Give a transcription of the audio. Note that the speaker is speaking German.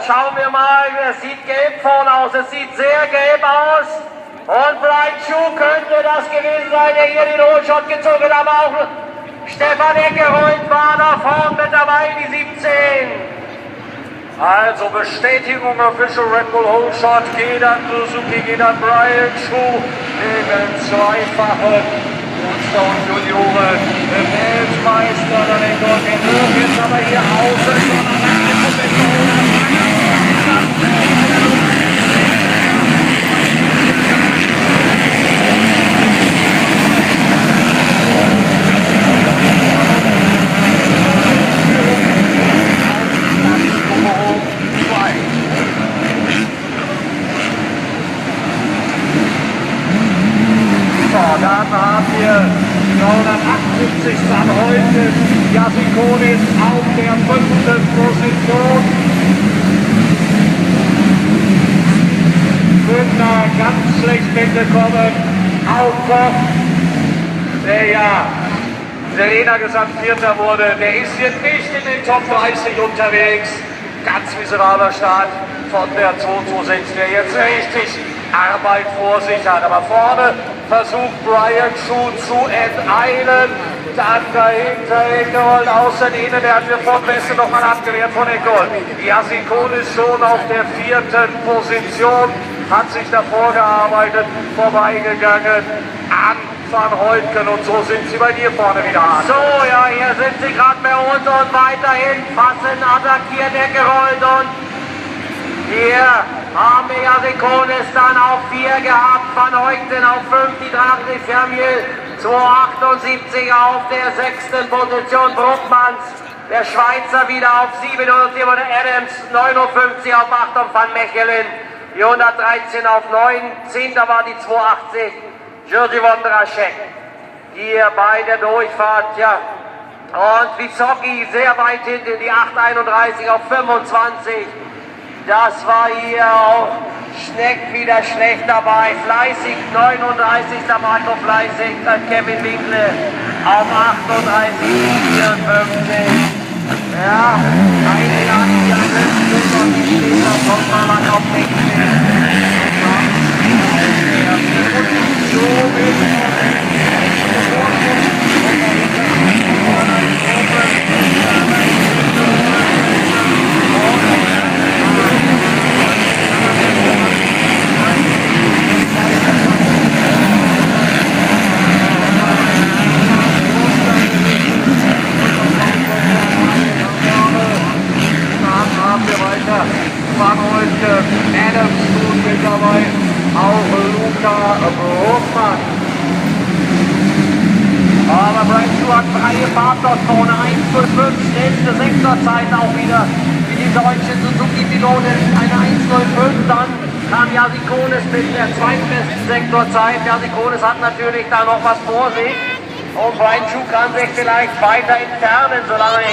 Schauen wir mal, es sieht gelb vorne aus, es sieht sehr gelb aus. Und Brian Schuh könnte das gewesen sein, der hier den Hohlshot gezogen hat, aber auch Stefan Eckerold war da vorne mit dabei, die 17. Also Bestätigung, Official Red Bull Hohlshot, geht an Suzuki, geht an Brian Schuh, gegen zweifachen Stone Junioren, Weltmeister, der Rekord geht hoch, jetzt aber hier außen, dann haben wir 378 an heute Jasikonis auf der 5. Position. Günther ganz schlecht mitgekommen. Auch der ja Serena gesagt Vierter wurde, der ist jetzt nicht in den Top 30 unterwegs. Ganz miseraler Start von der 226, der jetzt richtig Arbeit vor sich hat. Aber vorne versucht Brian Schuh zu enteilen. Dann dahinter Eckerold außen innen. Der hat mir von Westen nochmal abgewehrt von Eckerold. Jasikonis schon auf der 4. Position. Hat sich davor gearbeitet, vorbeigegangen an Van Heutgen. Und so sind sie bei dir vorne wieder an. So, ja, hier sind sie gerade bei uns und weiterhin fassen, attackieren Eckerold und hier haben wir Jasikonis dann auf 4 gehabt, Van Heutgen auf 5, die 83 Vermiel, 278 auf der 6. Position, Bruckmanns, der Schweizer wieder auf 7 und der Adams 59 auf 8 und Van Mechelen, die 113 auf 9, 10. war die 280, Jerzy Wondraschek, hier bei der Durchfahrt, ja, und Wysocki sehr weit hinten, die 831 auf 25. Das war hier auch Schneck wieder schlecht dabei. Fleißig 39. Marco Fleißig, Kevin Winkle auf 38, 54. Ja, eine Jagd, und die steht auf Kopfmann auf 16. Van Heutgen, Adams tut mit dabei, auch Luca Bruckmann. Aber Brian Schuh hat freie Fahrt dort vorne, 1:05, schnellste Sektorzeit auch wieder für die deutsche Suzuki-Pilotin, eine 1:05, dann kam Jasikonis mit der zweitbesten Sektorzeit. Jasikonis hat natürlich da noch was vor sich und Brian Schuh kann sich vielleicht weiter entfernen, solange er